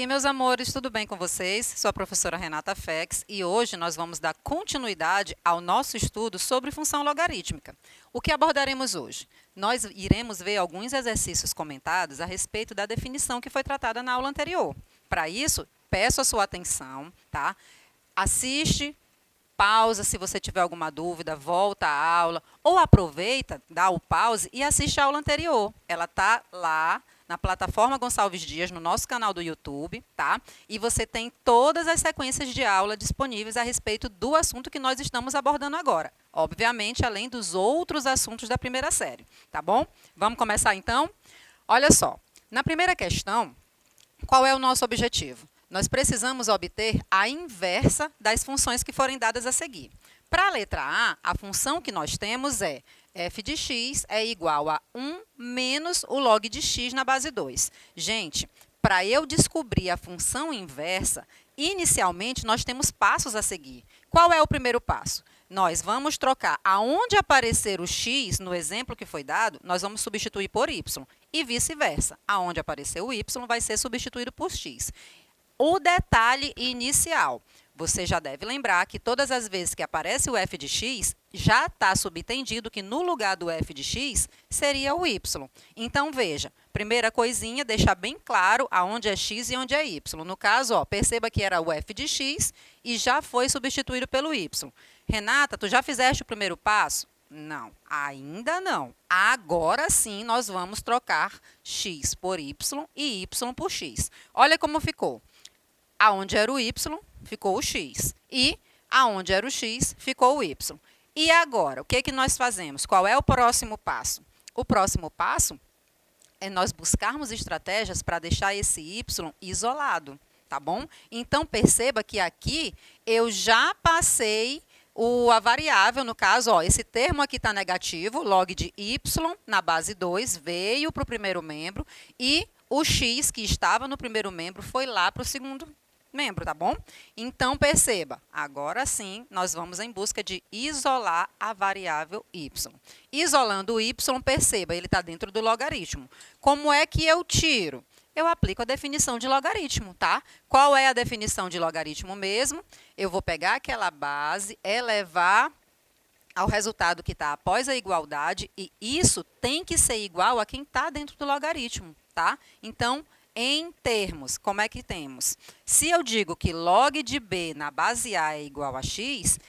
aí, meus amores, tudo bem com vocês? Sou a professora Renata Fex e hoje nós vamos dar continuidade ao nosso estudo sobre função logarítmica. O que abordaremos hoje? Nós iremos ver alguns exercícios comentados a respeito da definição que foi tratada na aula anterior. Para isso, peço a sua atenção, tá? Assiste, pausa se você tiver alguma dúvida, volta à aula ou aproveita, dá o pause e assiste a aula anterior. Ela está lá na plataforma Gonçalves Dias, no nosso canal do YouTube, tá? E você tem todas as sequências de aula disponíveis a respeito do assunto que nós estamos abordando agora. Obviamente, além dos outros assuntos da primeira série, tá bom? Vamos começar então? Olha só, na primeira questão, qual é o nosso objetivo? Nós precisamos obter a inversa das funções que forem dadas a seguir. Para a letra A, a função que nós temos é f de x é igual a 1 menos o log de x na base 2. Gente, para eu descobrir a função inversa, inicialmente nós temos passos a seguir. Qual é o primeiro passo? Nós vamos trocar aonde aparecer o x, no exemplo que foi dado, nós vamos substituir por y. E vice-versa. Aonde aparecer o y vai ser substituído por x. O detalhe inicial. Você já deve lembrar que todas as vezes que aparece o f de x, já está subentendido que no lugar do f de x seria o y. Então, veja, primeira coisinha, deixar bem claro aonde é x e onde é y. No caso, ó, perceba que era o f de x e já foi substituído pelo y. Renata, tu já fizeste o primeiro passo? Não, ainda não. Agora sim nós vamos trocar x por y e y por x. Olha como ficou. Aonde era o y, ficou o x. E aonde era o x, ficou o y. E agora, o que que nós fazemos? Qual é o próximo passo? O próximo passo é nós buscarmos estratégias para deixar esse y isolado, tá bom? Então, perceba que aqui eu já passei a variável, no caso, ó, esse termo aqui está negativo, log de y na base 2 veio para o primeiro membro e o x que estava no primeiro membro foi lá para o segundo membro, tá bom? Então, perceba, agora sim, nós vamos em busca de isolar a variável y. Isolando o y, perceba, ele está dentro do logaritmo. Como é que eu tiro? Eu aplico a definição de logaritmo, tá? Qual é a definição de logaritmo mesmo? Eu vou pegar aquela base, elevar ao resultado que está após a igualdade, e isso tem que ser igual a quem está dentro do logaritmo, tá? Então, em termos, como é que temos? Se eu digo que log de b na base a é igual a x,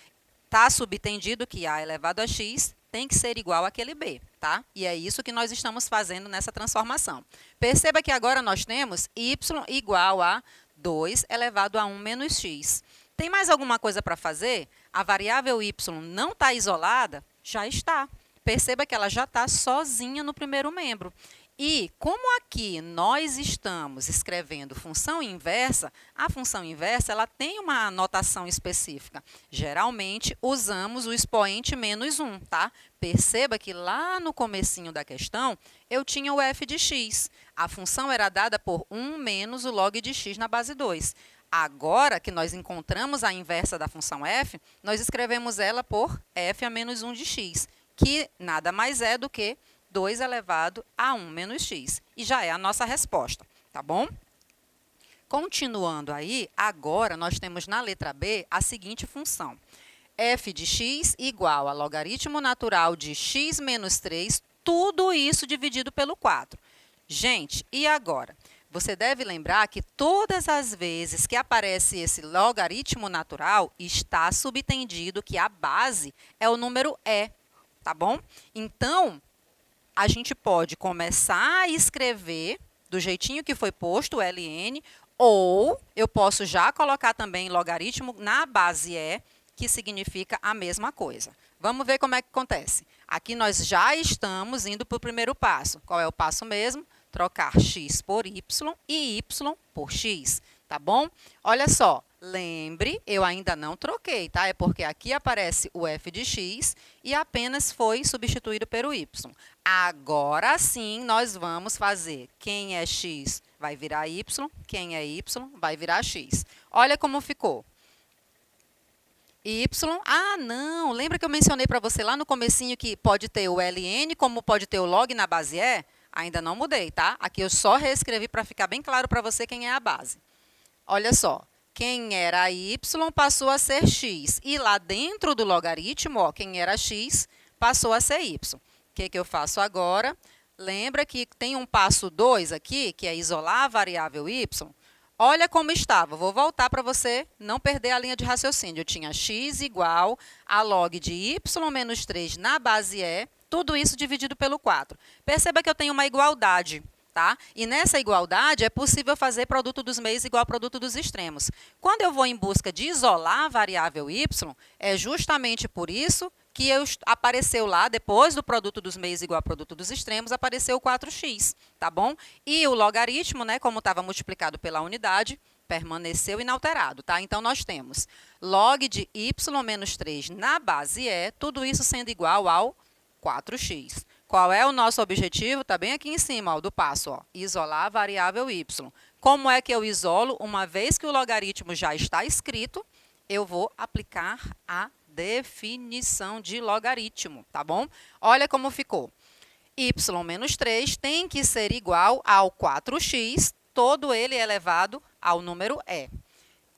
está subentendido que a elevado a x tem que ser igual àquele b, tá? E é isso que nós estamos fazendo nessa transformação. Perceba que agora nós temos y igual a 2 elevado a 1 menos x. Tem mais alguma coisa para fazer? A variável y não está isolada? Já está. Perceba que ela já está sozinha no primeiro membro. E, como aqui nós estamos escrevendo função inversa, a função inversa ela tem uma notação específica. Geralmente, usamos o expoente menos 1, tá? Perceba que lá no comecinho da questão, eu tinha o f de x. A função era dada por 1 menos o log de x na base 2. Agora que nós encontramos a inversa da função f, nós escrevemos ela por f a menos 1 de x, que nada mais é do que 2 elevado a 1 menos x. E já é a nossa resposta, tá bom? Continuando aí, agora nós temos na letra B a seguinte função. f de x igual a logaritmo natural de x menos 3, tudo isso dividido pelo 4. Gente, e agora? Você deve lembrar que todas as vezes que aparece esse logaritmo natural, está subentendido que a base é o número e, tá bom? Então, a gente pode começar a escrever do jeitinho que foi posto, o ln, ou eu posso já colocar também logaritmo na base e, que significa a mesma coisa. Vamos ver como é que acontece. Aqui nós já estamos indo para o primeiro passo. Qual é o passo mesmo? Trocar x por y e y por x, tá bom? Olha só, lembre, eu ainda não troquei, tá? É porque aqui aparece o f de x e apenas foi substituído pelo y. Agora sim, nós vamos fazer quem é x vai virar y, quem é y vai virar x. Olha como ficou. Y, não, lembra que eu mencionei para você lá no comecinho que pode ter o ln, como pode ter o log na base e? Ainda não mudei, tá? Aqui eu só reescrevi para ficar bem claro para você quem é a base. Olha só, quem era y passou a ser x. E lá dentro do logaritmo, ó, quem era x passou a ser y. O que eu faço agora? Lembra que tem um passo 2 aqui, que é isolar a variável y? Olha como estava. Vou voltar para você não perder a linha de raciocínio. Eu tinha x igual a log de y menos 3 na base e, tudo isso dividido pelo 4. Perceba que eu tenho uma igualdade. Tá? E nessa igualdade é possível fazer produto dos meios igual ao produto dos extremos. Quando eu vou em busca de isolar a variável y, é justamente por isso que apareceu lá, depois do produto dos meios igual ao produto dos extremos, apareceu o 4x, tá bom? E o logaritmo, né, como estava multiplicado pela unidade, permaneceu inalterado, tá? Então, nós temos log de y menos 3 na base e, tudo isso sendo igual ao 4x. Qual é o nosso objetivo? Está bem aqui em cima, ó, do passo, ó, isolar a variável y. Como é que eu isolo? Uma vez que o logaritmo já está escrito, eu vou aplicar a definição de logaritmo, tá bom? Olha como ficou. Y menos 3 tem que ser igual ao 4x, todo ele elevado ao número e.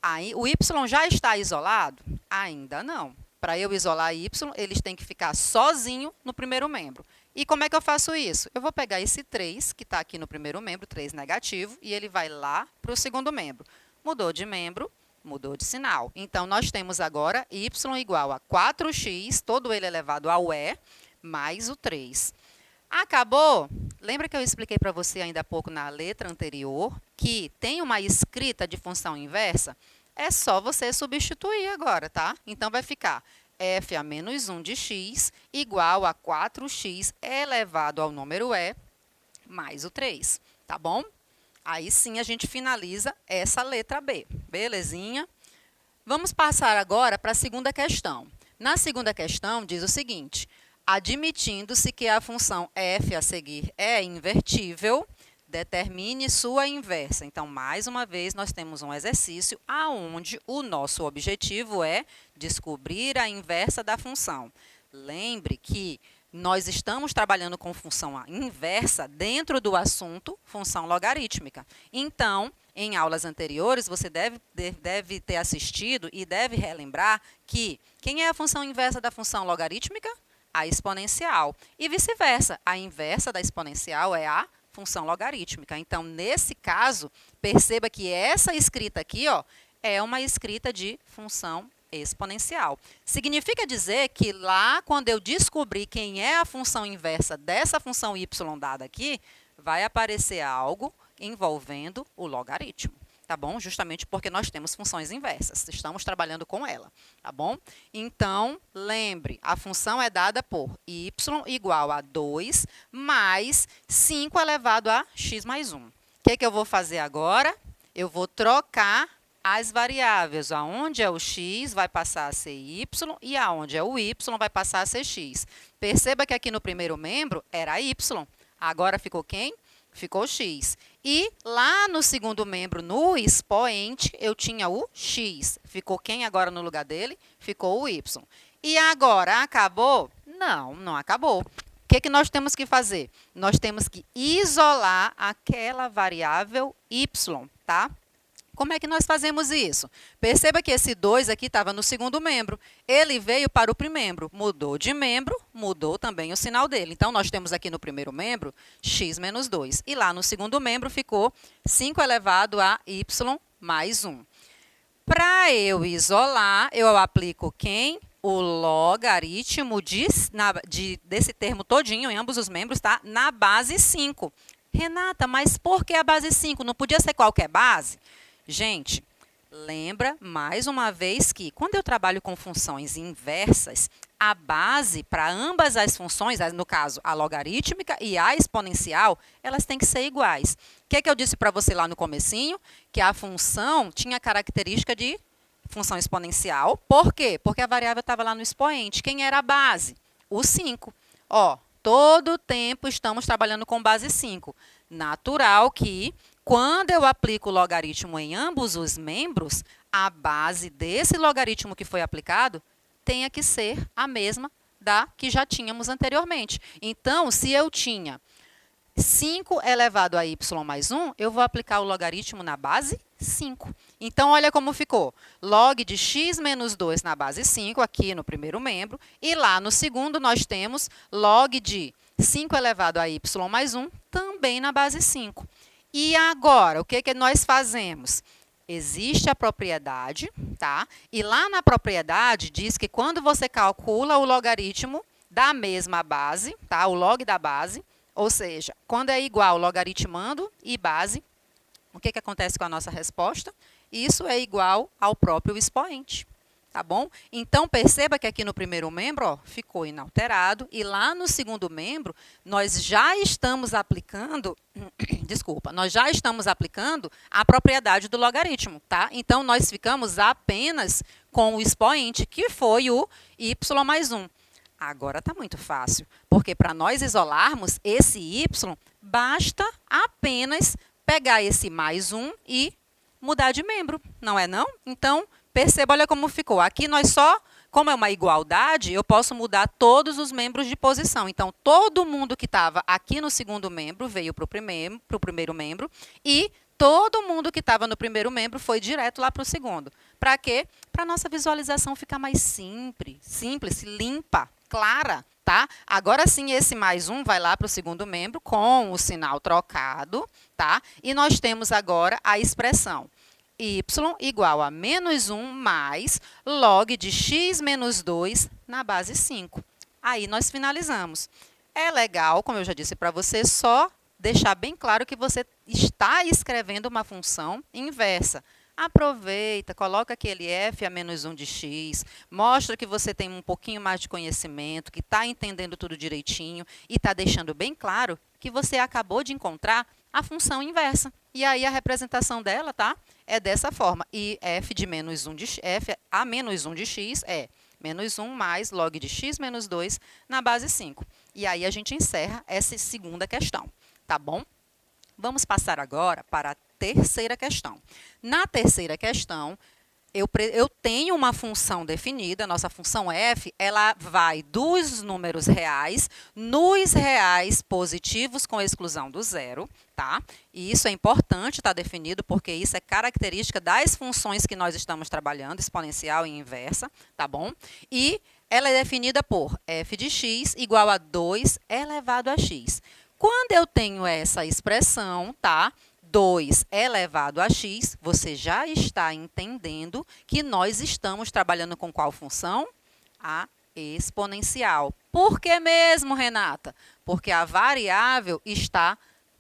Aí, o y já está isolado? Ainda não. Para eu isolar y, eles têm que ficar sozinho no primeiro membro. E como é que eu faço isso? Eu vou pegar esse 3, que está aqui no primeiro membro, 3 negativo, e ele vai lá para o segundo membro. Mudou de membro, mudou de sinal. Então, nós temos agora y igual a 4x, todo ele elevado ao e, mais o 3. Acabou? Lembra que eu expliquei para você ainda há pouco na letra anterior que tem uma escrita de função inversa? É só você substituir agora, tá? Então, vai ficar f a menos 1 de x igual a 4x elevado ao número e mais o 3, tá bom? Aí sim a gente finaliza essa letra B, belezinha? Vamos passar agora para a segunda questão. Na segunda questão diz o seguinte: admitindo-se que a função f a seguir é invertível, determine sua inversa. Então, mais uma vez, nós temos um exercício onde o nosso objetivo é descobrir a inversa da função. Lembre que nós estamos trabalhando com função inversa dentro do assunto função logarítmica. Então, em aulas anteriores, você deve ter assistido e deve relembrar que quem é a função inversa da função logarítmica? A exponencial. E vice-versa, a inversa da exponencial é a função logarítmica. Então, nesse caso, perceba que essa escrita aqui, ó, é uma escrita de função exponencial. Significa dizer que lá, quando eu descobrir quem é a função inversa dessa função y dada aqui, vai aparecer algo envolvendo o logaritmo. Tá bom? Justamente porque nós temos funções inversas, estamos trabalhando com ela, tá bom? Então, lembre, a função é dada por y igual a 2 mais 5 elevado a x mais 1. O que eu vou fazer agora? Eu vou trocar as variáveis. Aonde é o x vai passar a ser y e aonde é o y vai passar a ser x. Perceba que aqui no primeiro membro era y. Agora ficou quem? Ficou x. E lá no segundo membro, no expoente, eu tinha o x. Ficou quem agora no lugar dele? Ficou o y. E agora, acabou? Não, não acabou. O que nós temos que fazer? Nós temos que isolar aquela variável y, tá? Como é que nós fazemos isso? Perceba que esse 2 aqui estava no segundo membro. Ele veio para o primeiro. Mudou de membro, mudou também o sinal dele. Então, nós temos aqui no primeiro membro x menos 2. E lá no segundo membro ficou 5 elevado a y mais 1. Para eu isolar, eu aplico quem? O logaritmo desse termo todinho, em ambos os membros, tá? Na base 5. Renata, mas por que a base 5? Não podia ser qualquer base? Gente, lembra mais uma vez que quando eu trabalho com funções inversas, a base para ambas as funções, no caso a logarítmica e a exponencial, elas têm que ser iguais. O que eu disse para você lá no comecinho? Que a função tinha característica de função exponencial. Por quê? Porque a variável estava lá no expoente. Quem era a base? O 5. Ó, todo o tempo estamos trabalhando com base 5. Natural que quando eu aplico o logaritmo em ambos os membros, a base desse logaritmo que foi aplicado tenha que ser a mesma da que já tínhamos anteriormente. Então, se eu tinha 5 elevado a y mais 1, eu vou aplicar o logaritmo na base 5. Então, olha como ficou. Log de x menos 2 na base 5, aqui no primeiro membro. E lá no segundo, nós temos log de 5 elevado a y mais 1, também na base 5. E agora, o que nós fazemos? Existe a propriedade, tá? E lá na propriedade diz que quando você calcula o logaritmo da mesma base, tá? O log da base, ou seja, quando é igual logaritmando e base, o que acontece com a nossa resposta? Isso é igual ao próprio expoente, tá bom? Então, perceba que aqui no primeiro membro, ó, ficou inalterado, e lá no segundo membro, nós já estamos aplicando, desculpa, nós já estamos aplicando a propriedade do logaritmo, tá? Então, nós ficamos apenas com o expoente, que foi o y mais 1. Agora está muito fácil, porque para nós isolarmos esse y, basta apenas pegar esse mais 1 e mudar de membro, não é não? Então, perceba, olha como ficou. Aqui nós só, como é uma igualdade, eu posso mudar todos os membros de posição. Então, todo mundo que estava aqui no segundo membro veio para o primeiro membro e todo mundo que estava no primeiro membro foi direto lá para o segundo. Para quê? Para a nossa visualização ficar mais simples, limpa, clara. Tá? Agora sim, esse mais 1 vai lá para o segundo membro com o sinal trocado, tá? E nós temos agora a expressão y igual a menos 1 mais log de x menos 2 na base 5. Aí nós finalizamos. É legal, como eu já disse para você, só deixar bem claro que você está escrevendo uma função inversa. Aproveita, coloca aquele f a menos 1 de x, mostra que você tem um pouquinho mais de conhecimento, que está entendendo tudo direitinho e está deixando bem claro que você acabou de encontrar a função inversa. E aí a representação dela, tá? É dessa forma. E f de menos 1 de f a menos 1 de x é menos 1 mais log de x menos 2 na base 5. E aí a gente encerra essa segunda questão, tá bom? Vamos passar agora para a terceira questão. Na terceira questão, eu tenho uma função definida, nossa função f, ela vai dos números reais nos reais positivos com exclusão do zero, tá? E isso é importante estar definido, porque isso é característica das funções que nós estamos trabalhando, exponencial e inversa, tá bom? E ela é definida por f de x igual a 2 elevado a x. Quando eu tenho essa expressão, tá? 2 elevado a x, você já está entendendo que nós estamos trabalhando com qual função? A exponencial. Por que mesmo, Renata? Porque a variável está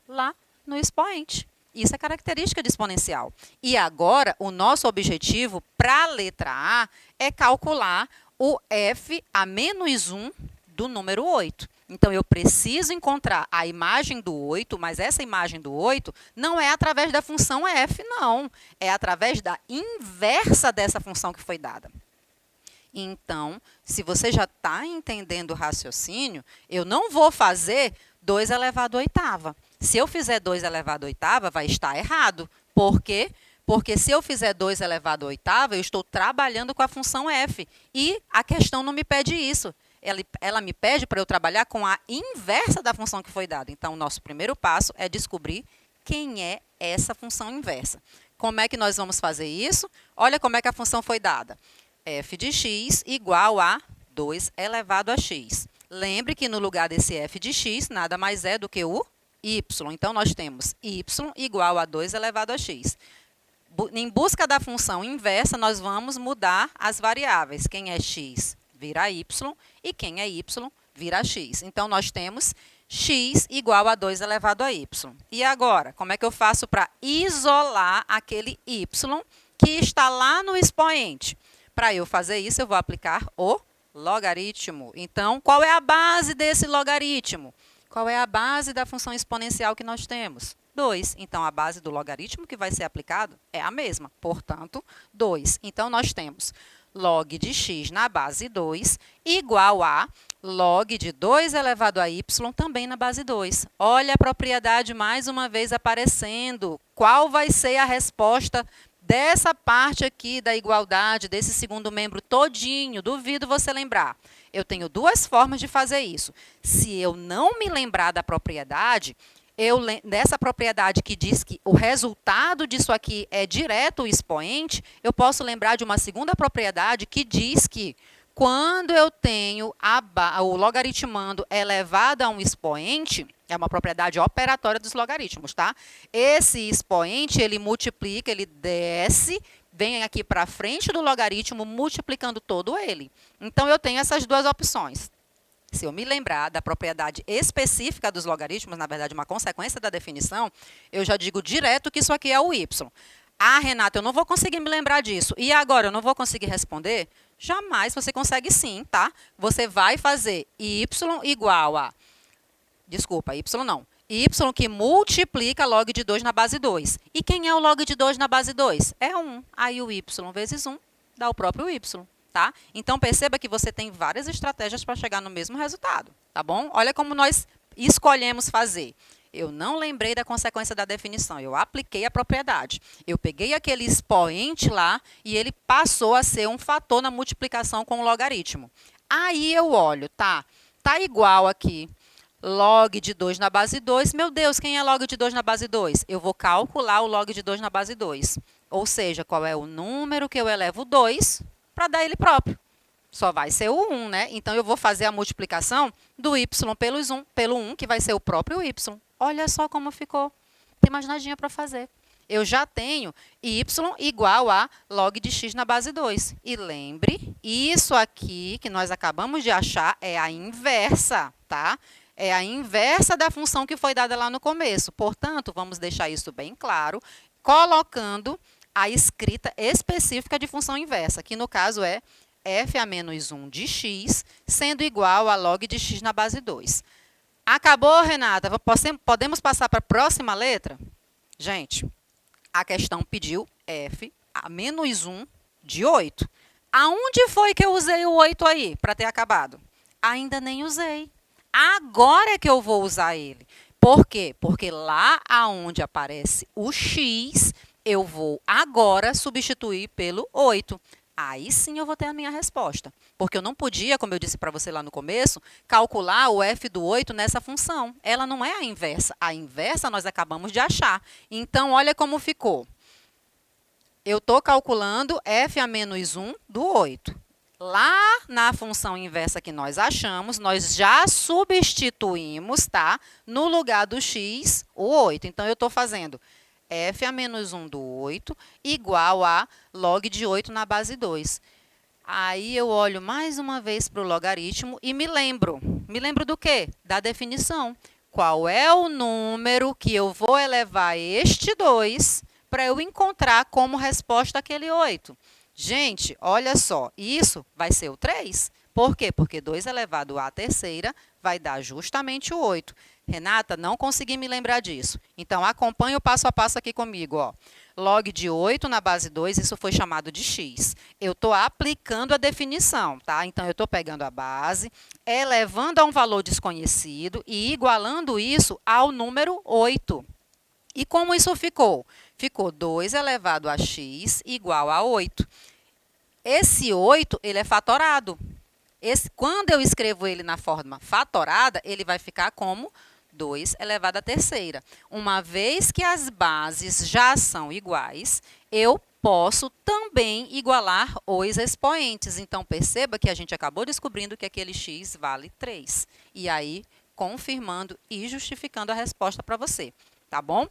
lá no expoente. Isso é característica de exponencial. E agora, o nosso objetivo para a letra A é calcular o f a menos 1 do número 8. Então, eu preciso encontrar a imagem do 8, mas essa imagem do 8 não é através da função f, não. É através da inversa dessa função que foi dada. Então, se você já está entendendo o raciocínio, eu não vou fazer 2 elevado à oitava. Se eu fizer 2 elevado à oitava, vai estar errado. Por quê? Porque se eu fizer 2 elevado à oitava, eu estou trabalhando com a função f. E a questão não me pede isso. Ela me pede para eu trabalhar com a inversa da função que foi dada. Então, o nosso primeiro passo é descobrir quem é essa função inversa. Como é que nós vamos fazer isso? Olha como é que a função foi dada. F de x igual a 2 elevado a x. Lembre que no lugar desse f de x, nada mais é do que o y. Então, nós temos y igual a 2 elevado a x. Em busca da função inversa, nós vamos mudar as variáveis. Quem é x vira y e quem é y vira x. Então, nós temos x igual a 2 elevado a y. E agora, como é que eu faço para isolar aquele y que está lá no expoente? Para eu fazer isso, eu vou aplicar o logaritmo. Então, qual é a base desse logaritmo? Qual é a base da função exponencial que nós temos? 2. Então, a base do logaritmo que vai ser aplicado é a mesma. Portanto, 2. Então, nós temos log de x na base 2 igual a log de 2 elevado a y também na base 2. Olha a propriedade mais uma vez aparecendo. Qual vai ser a resposta dessa parte aqui da igualdade, desse segundo membro todinho? Duvido você lembrar. Eu tenho duas formas de fazer isso. Se eu não me lembrar da propriedade, Dessa propriedade que diz que o resultado disso aqui é direto o expoente, eu posso lembrar de uma segunda propriedade que diz que quando eu tenho o logaritmando elevado a um expoente, é uma propriedade operatória dos logaritmos, tá? Esse expoente, ele multiplica, ele desce, vem aqui para frente do logaritmo, multiplicando todo ele. Então, eu tenho essas duas opções. Se eu me lembrar da propriedade específica dos logaritmos, na verdade, uma consequência da definição, eu já digo direto que isso aqui é o y. Ah, Renata, eu não vou conseguir me lembrar disso. E agora, eu não vou conseguir responder? Jamais, você consegue sim, tá? Você vai fazer y igual a... Desculpa, y não. Y que multiplica log de 2 na base 2. E quem é o log de 2 na base 2? É 1. Aí o y vezes 1 dá o próprio y. Tá? Então, perceba que você tem várias estratégias para chegar no mesmo resultado, tá bom? Olha como nós escolhemos fazer. Eu não lembrei da consequência da definição, eu apliquei a propriedade. Eu peguei aquele expoente lá e ele passou a ser um fator na multiplicação com o logaritmo. Aí eu olho, tá igual aqui, log de 2 na base 2. Meu Deus, quem é log de 2 na base 2? Eu vou calcular o log de 2 na base 2. Ou seja, qual é o número que eu elevo 2 para dar ele próprio. Só vai ser o 1, né? Então, eu vou fazer a multiplicação do y pelo 1, que vai ser o próprio y. Olha só como ficou. Não tem mais nadinha para fazer. Eu já tenho y igual a log de x na base 2. E lembre, isso aqui que nós acabamos de achar é a inversa, tá? É a inversa da função que foi dada lá no começo. Portanto, vamos deixar isso bem claro, colocando a escrita específica de função inversa, que no caso é f a menos 1 de x, sendo igual a log de x na base 2. Acabou, Renata? Podemos passar para a próxima letra? Gente, a questão pediu f a menos 1 de 8. Aonde foi que eu usei o 8 aí para ter acabado? Ainda nem usei. Agora é que eu vou usar ele. Por quê? Porque lá aonde aparece o x, eu vou agora substituir pelo 8. Aí sim eu vou ter a minha resposta. Porque eu não podia, como eu disse para você lá no começo, calcular o f do 8 nessa função. Ela não é a inversa. A inversa nós acabamos de achar. Então, olha como ficou. Eu estou calculando f a menos 1 do 8. Lá na função inversa que nós achamos, nós já substituímos, tá? No lugar do x, o 8. Então, eu estou fazendo f a menos 1 do 8 igual a log de 8 na base 2. Aí eu olho mais uma vez para o logaritmo e me lembro. Me lembro do quê? Da definição. Qual é o número que eu vou elevar este 2 para eu encontrar como resposta aquele 8? Gente, olha só, isso vai ser o 3. Por quê? Porque 2 elevado à terceira vai dar justamente o 8. Renata, não consegui me lembrar disso. Então, acompanhe o passo a passo aqui comigo. Ó. Log de 8 na base 2, isso foi chamado de x. Eu estou aplicando a definição, tá? Então, eu estou pegando a base, elevando a um valor desconhecido e igualando isso ao número 8. E como isso ficou? Ficou 2 elevado a x igual a 8. Esse 8, ele é fatorado. Quando eu escrevo ele na forma fatorada, ele vai ficar como 2 elevado à terceira. Uma vez que as bases já são iguais, eu posso também igualar os expoentes. Então, perceba que a gente acabou descobrindo que aquele x vale 3. E aí, confirmando e justificando a resposta para você. Tá bom?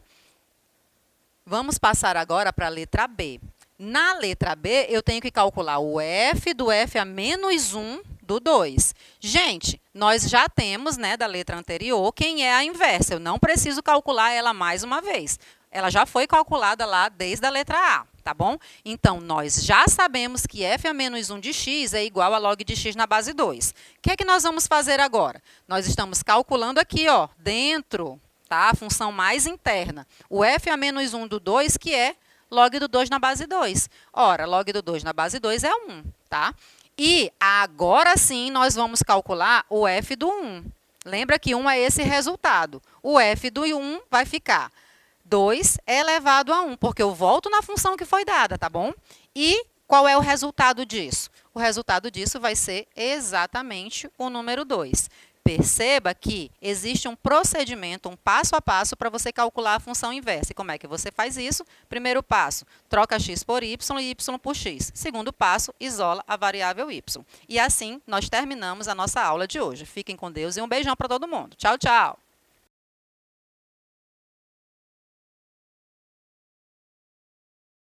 Vamos passar agora para a letra B. Na letra B, eu tenho que calcular o f do f a menos 1 do 2. Gente, nós já temos, né, da letra anterior, quem é a inversa. Eu não preciso calcular ela mais uma vez. Ela já foi calculada lá desde a letra A, tá bom? Então, nós já sabemos que f a menos 1 de x é igual a log de x na base 2. O que é que nós vamos fazer agora? Nós estamos calculando aqui, ó, dentro, tá? A função mais interna. O f a menos 1 do 2, que é log do 2 na base 2. Ora, log do 2 na base 2 é 1, tá? E agora sim nós vamos calcular o f do 1. Lembra que 1 é esse resultado. O f do 1 vai ficar 2 elevado a 1, porque eu volto na função que foi dada, tá bom? E qual é o resultado disso? O resultado disso vai ser exatamente o número 2. Perceba que existe um procedimento, um passo a passo para você calcular a função inversa. E como é que você faz isso? Primeiro passo, troca x por y e y por x. Segundo passo, isola a variável y. E assim, nós terminamos a nossa aula de hoje. Fiquem com Deus e um beijão para todo mundo. Tchau, tchau!